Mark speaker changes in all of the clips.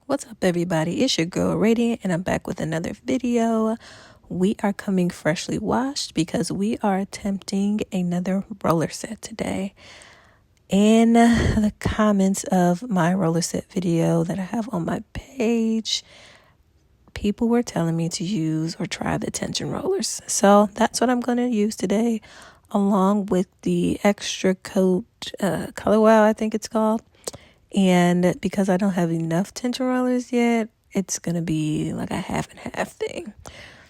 Speaker 1: What's up, everybody? It's your girl Radiant, and I'm back with another video. We are coming freshly washed because we are attempting another roller set today. In the comments of my roller set video that I have on my page, people were telling me to use or try the tension rollers. So that's what I'm going to use today, along with the extra coat color wow, I think it's called. And because I don't have enough tension rollers yet, it's going to be like a half and half thing.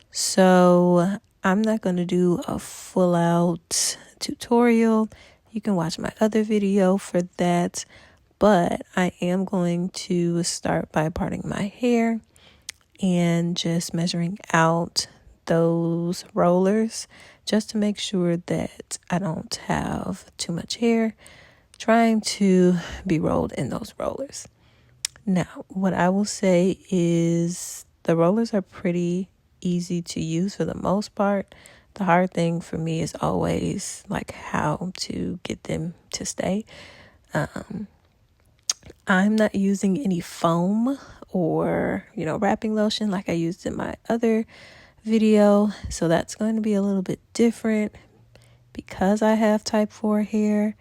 Speaker 1: So I'm not going to do a full out tutorial. You can watch my other video for that. But I am going to start by parting my hair and just measuring out those rollers just to make sure that I don't have too much hair trying to be rolled in those rollers. Now, what I will say is the rollers are pretty easy to use for the most part. The hard thing for me is always like how to get them to stay. I'm not using any foam or, wrapping lotion like I used in my other video. So that's going to be a little bit different because I have type 4 hair.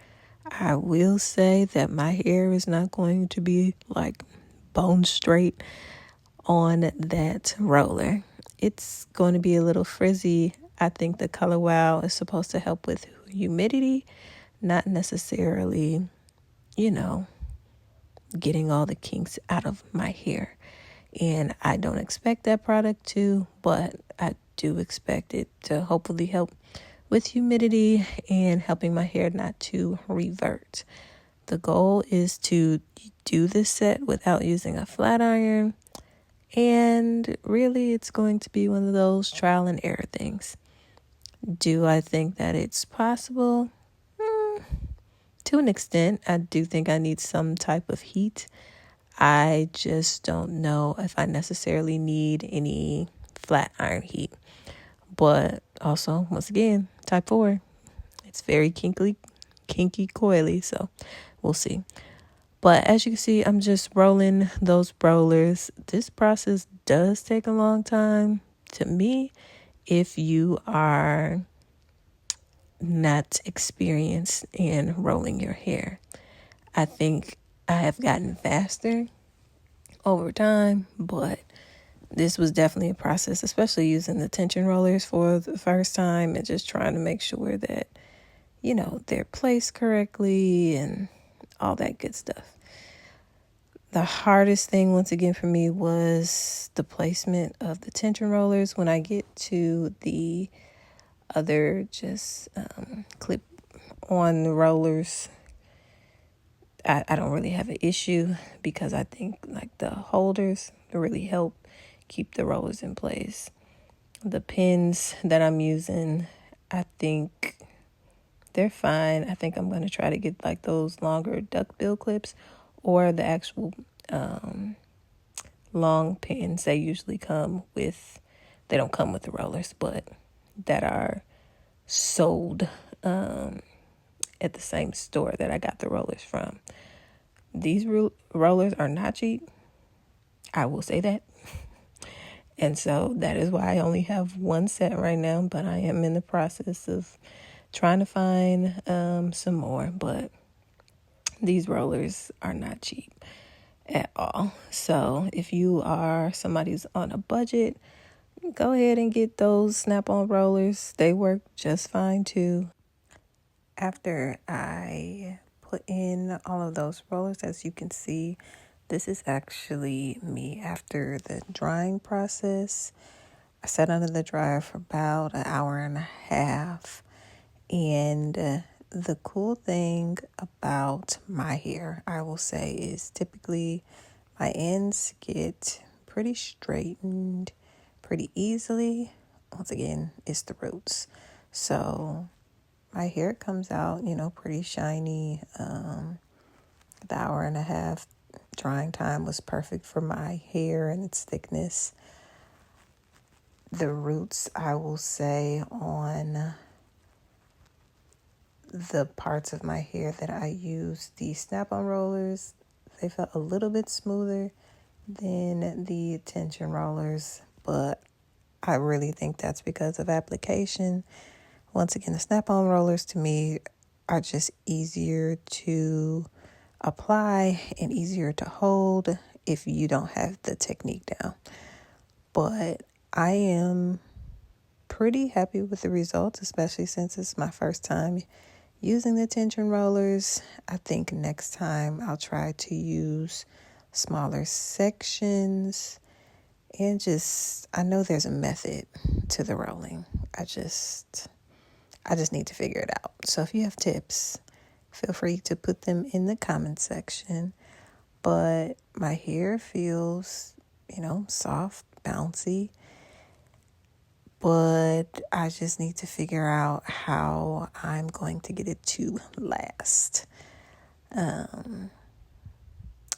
Speaker 1: I will say that my hair is not going to be like bone straight on that roller. It's going to be a little frizzy. I think the Color Wow is supposed to help with humidity, not necessarily, getting all the kinks out of my hair. And I don't expect that product to, but I do expect it to hopefully help with humidity and helping my hair not to revert. The goal is to do this set without using a flat iron. And really, it's going to be one of those trial and error things. Do I think that it's possible? To an extent. I do think I need some type of heat. I just don't know if I necessarily need any flat iron heat. But also, once again, type 4. It's very kinky coily, so we'll see. But as you can see, I'm just rolling those rollers. This process does take a long time to me if you are not experienced in rolling your hair. I think I have gotten faster over time, but this was definitely a process, especially using the tension rollers for the first time and just trying to make sure that, they're placed correctly and all that good stuff. The hardest thing, once again, for me was the placement of the tension rollers. When I get to the other just clip on rollers, I don't really have an issue because I think like the holders really help keep the rollers in place. The pins that I'm using, I think they're fine. I think I'm going to try to get like those longer duckbill clips or the actual long pins. They usually they don't come with the rollers, but that are sold at the same store that I got the rollers from. These rollers are not cheap. I will say that. And so that is why I only have one set right now, but I am in the process of trying to find some more. But these rollers are not cheap at all. So if you are somebody's on a budget, go ahead and get those snap-on rollers. They work just fine too. After I put in all of those rollers, as you can see, this is actually me after the drying process. I sat under the dryer for about an hour and a half. And the cool thing about my hair, I will say, is typically my ends get pretty straightened pretty easily. Once again, it's the roots. So my hair comes out, pretty shiny. The hour and a half drying time was perfect for my hair and its thickness. The roots, I will say, on the parts of my hair that I used the snap-on rollers, they felt a little bit smoother than the tension rollers, but I really think that's because of application. Once again, the snap-on rollers to me are just easier to apply and easier to hold if you don't have the technique down. But I am pretty happy with the results, especially since it's my first time using the tension rollers. I think next time I'll try to use smaller sections and I know there's a method to the rolling. I just need to figure it out. So if you have tips, feel free to put them in the comment section. But my hair feels, soft, bouncy. But I just need to figure out how I'm going to get it to last.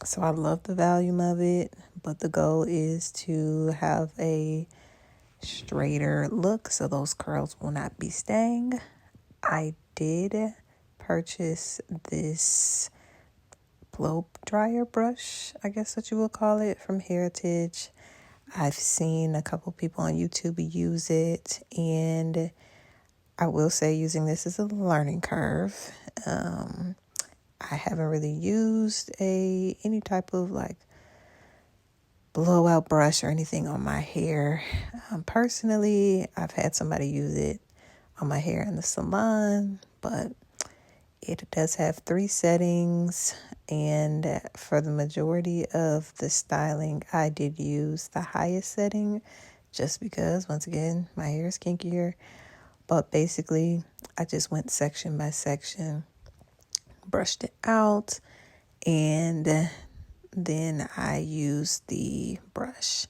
Speaker 1: So I love the volume of it, but the goal is to have a straighter look so those curls will not be staying. I did purchase this blow dryer brush, I guess what you would call it, from Heritage. I've seen a couple people on YouTube use it, and I will say using this is a learning curve. I haven't really used any type of blowout brush or anything on my hair. Personally, I've had somebody use it on my hair in the salon, but it does have 3 settings, and for the majority of the styling, I did use the highest setting just because, once again, my hair is kinkier. But basically, I just went section by section, brushed it out, and then I used the brush.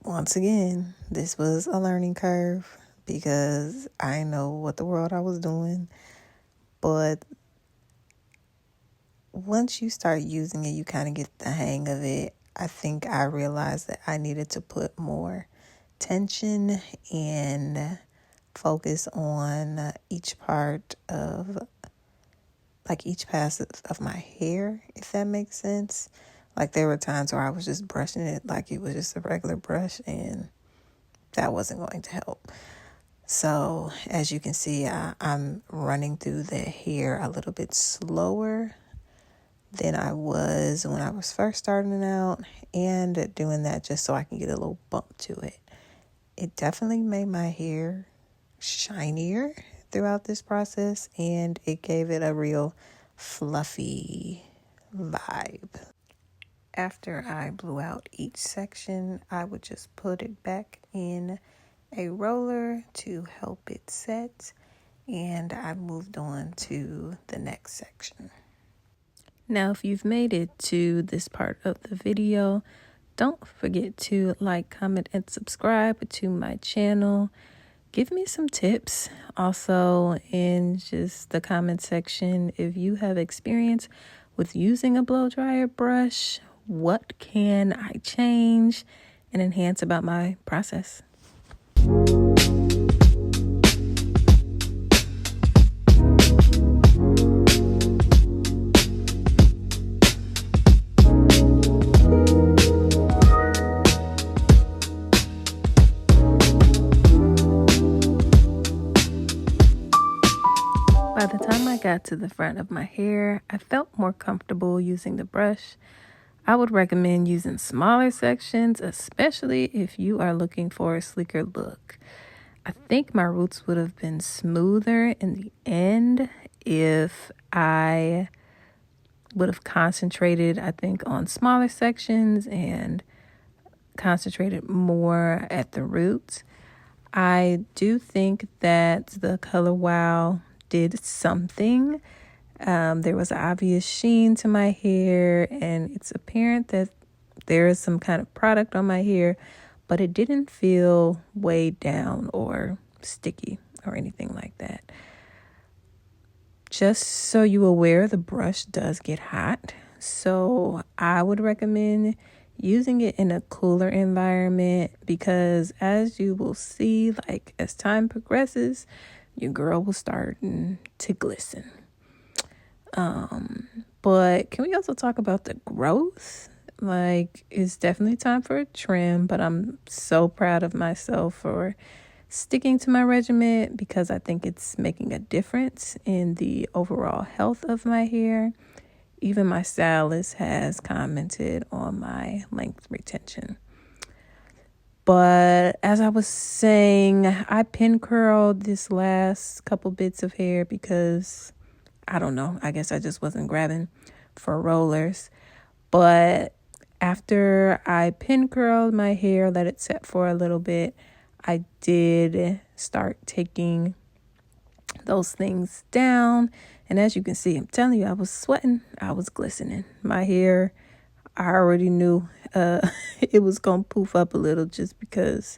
Speaker 1: Once again, this was a learning curve because I didn't know what the world I was doing. But once you start using it, you kind of get the hang of it. I think I realized that I needed to put more tension and focus on each part of each pass of my hair, if that makes sense. There were times where I was just brushing it like it was just a regular brush, and that wasn't going to help. So as you can see, I'm running through the hair a little bit slower than I was when I was first starting out, and doing that just so I can get a little bump to it. It definitely made my hair shinier throughout this process, and it gave it a real fluffy vibe. After I blew out each section, I would just put it back in a roller to help it set, and I moved on to the next section. Now, if you've made it to this part of the video, don't forget to like, comment, and subscribe to my channel. Give me some tips also in just the comment section. If you have experience with using a blow dryer brush, what can I change and enhance about my process? By the time I got to the front of my hair, I felt more comfortable using the brush. I would recommend using smaller sections, especially if you are looking for a sleeker look. I think my roots would have been smoother in the end if I would have concentrated, on smaller sections and concentrated more at the roots. I do think that the Color Wow did something. There was an obvious sheen to my hair, and it's apparent that there is some kind of product on my hair, but it didn't feel weighed down or sticky or anything like that. Just so you're aware, the brush does get hot, so I would recommend using it in a cooler environment because, as you will see, as time progresses, your girl will start to glisten. But can we also talk about the growth? Like, it's definitely time for a trim, but I'm so proud of myself for sticking to my regimen because I think it's making a difference in the overall health of my hair. Even my stylist has commented on my length retention. But as I was saying, I pin curled this last couple bits of hair because I don't know, I guess I just wasn't grabbing for rollers. But after I pin curled my hair, let it set for a little bit, I did start taking those things down. And as you can see, I'm telling you, I was sweating, I was glistening. My hair, I already knew it was going to poof up a little just because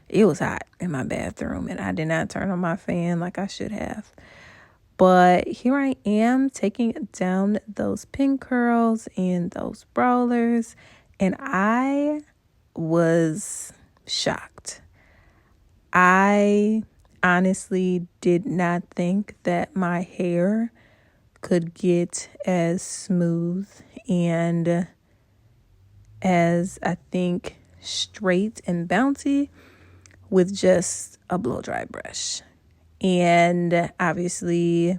Speaker 1: it was hot in my bathroom and I did not turn on my fan like I should have. But here I am taking down those pin curls and those rollers, and I was shocked. I honestly did not think that my hair could get as smooth and as, I think, straight and bouncy with just a blow dry brush. And obviously,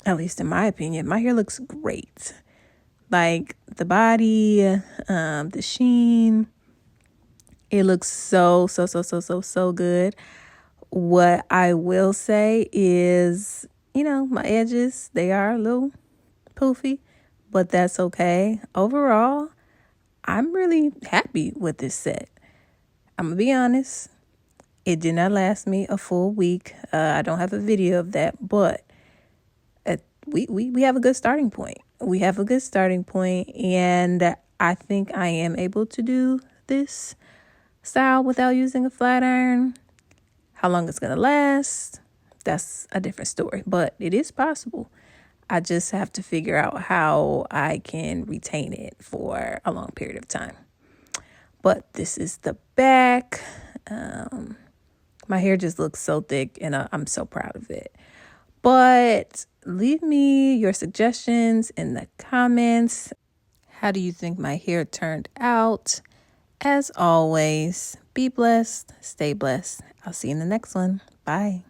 Speaker 1: at least in my opinion, my hair looks great. Like the body, the sheen, it looks so good. What I will say is, my edges, they are a little poofy, but that's okay. Overall, I'm really happy with this set. I'm going to be honest. It did not last me a full week. I don't have a video of that, but we have a good starting point. We have a good starting point, and I think I am able to do this style without using a flat iron. How long it's going to last, that's a different story, but it is possible. I just have to figure out how I can retain it for a long period of time. But this is the back. My hair just looks so thick and I'm so proud of it. But leave me your suggestions in the comments. How do you think my hair turned out? As always, be blessed, stay blessed. I'll see you in the next one. Bye.